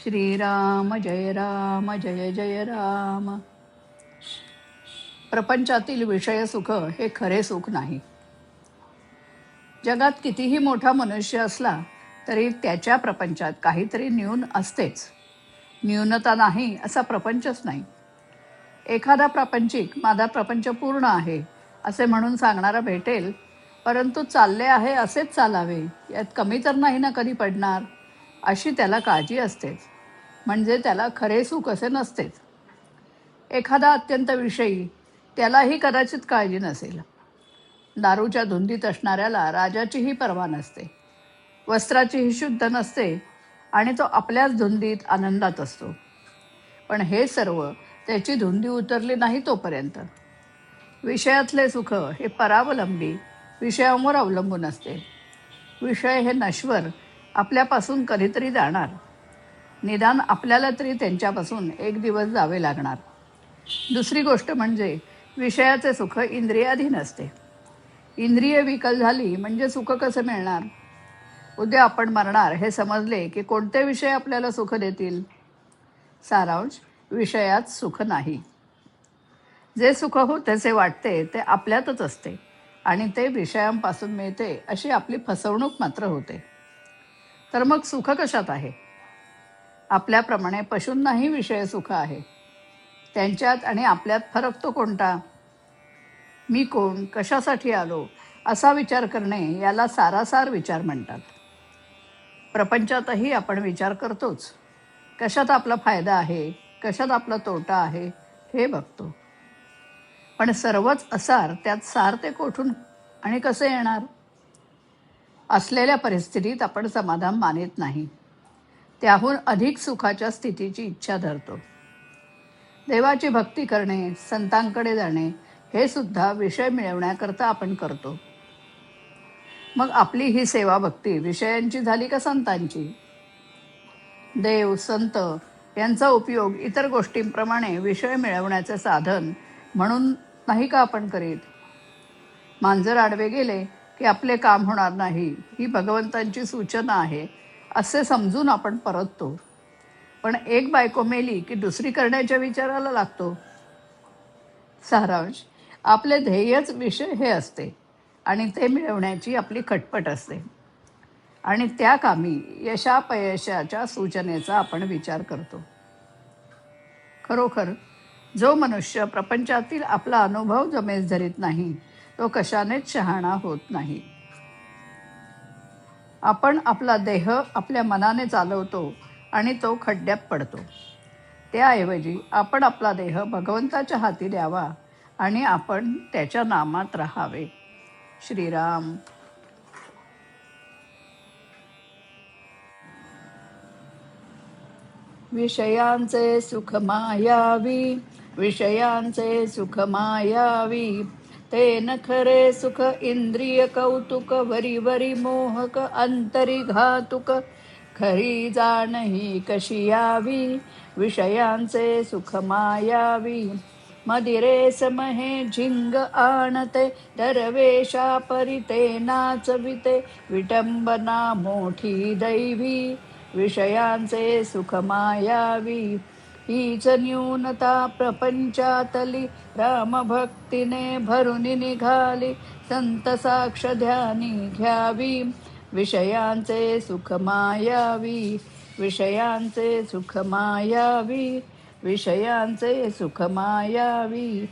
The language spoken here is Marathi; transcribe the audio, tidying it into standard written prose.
श्रीराम जय जय राम. प्रपंचातील विषय सुख हे खरे सुख नाही. जगात कितीही मोठा मनुष्य असला तरी त्याच्या प्रपंचात काहीतरी न्यून असतेच. न्यूनता नाही असा प्रपंचच नाही. एखादा प्रापंचिक माझा प्रपंच पूर्ण आहे असे म्हणून सांगणारा भेटेल, परंतु चालले आहे असेच चालावे, यात कमी तर नाही ना कधी पडणार, अशी त्याला काळजी असतेच. म्हणजे त्याला खरे सुख असे नसतेच. एखादा अत्यंत विषयी, त्यालाही कदाचित काळजी नसेल. दारूच्या धुंदीत असणाऱ्याला राजाचीही पर्वा नसते, वस्त्राचीही शुद्ध नसते आणि तो आपल्याच धुंदीत आनंदात असतो. पण हे सर्व त्याची धुंदी उतरली नाही तोपर्यंत. विषयातले सुख हे परावलंबी विषयांवर अवलंबून असते. विषय हे नश्वर, आपल्यापासून कधीतरी जाणार. निदान आपल्याला तरी त्यांच्यापासून एक दिवस जावे लागणार. दुसरी गोष्ट म्हणजे विषयाचे सुख इंद्रियाधीन असते. इंद्रिय विकल झाली म्हणजे सुख कसे मिळणार? उद्या आपण मरणार हे समजले की कोणते विषय आपल्याला सुख देतील? सारांश, विषयात सुख नाही. जे सुख होतेसे वाटते ते आपल्यातच असते आणि ते विषयांपासून मिळते अशी आपली फसवणूक मात्र होते. तर मग सुख कशात आहे? आपल्याप्रमाणे पशूंनाही विषय सुख आहे. त्यांच्यात आणि आपल्यात फरक तो कोणता? मी कोण, कशासाठी आलो असा विचार करणे याला सारासार विचार म्हणतात. प्रपंचातही आपण विचार करतोच. कशात आपला फायदा आहे, कशात आपला तोटा आहे हे बघतो. पण सर्वच असार त्यात सार ते कोठून आणि कसे येणार? असलेल्या परिस्थितीत आपण समाधान मानित नाही, त्याहून अधिक सुखाच्या स्थितीची इच्छा धरतो. देवाची भक्ती करणे, संतांकडे जाणे हे सुद्धा विषय मिळवण्याकरता आपण करतो. मग आपली ही सेवा भक्ती विषयांची झाली का संतांची? देव, संत यांचा उपयोग इतर गोष्टींप्रमाणे विषय मिळवण्याचे साधन म्हणून नाही का आपण करीत? मांजर आडवे गेले की आपले काम होणार नाही, ही भगवंतांची सूचना आहे असे समजून आपण परततो. पण एक बायको मेली की दुसरी करण्याच्या विचाराला लागतो. सारांश, आपले ध्येयच विषय हे असते आणि ते मिळवण्याची आपली खटपट असते. आणि त्या कामी यशापयशाच्या सूचनेचा आपण विचार करतो. खरोखर जो मनुष्य प्रपंचातील आपला अनुभव जमेस धरीत नाही, तो कशानेच शहाणा होत नाही. आपण आपला देह आपल्या मनाने चालवतो आणि तो खड्ड्यात पडतो. त्याऐवजी आपण आपला देह भगवंताच्या हाती द्यावा आणि आपण त्याच्या नामात राहावे. श्रीराम. विषयांचे सुख मायावी, विषयांचे सुख मायावी, ते न खरे सुख इंद्रिय कौतुक, वरी वरी मोहक अंतरी घातुक, खरी जाण ही कशी यावी, विषयांचे सुख मायावी. मदिरे समहे झिंग आणते, दरवेशा परिते नाचविते, विटंबना मोठी दैवी, विषयांचे सुख मायावी. हीच न्यूनता प्रपंचातली, रामभक्तीने भरून निघाली, संत साक्ष ध्यानी घ्यावी, विषयांचे सुख मायावी, विषयांचे सुख मायावी, विषयांचे सुख मायावी.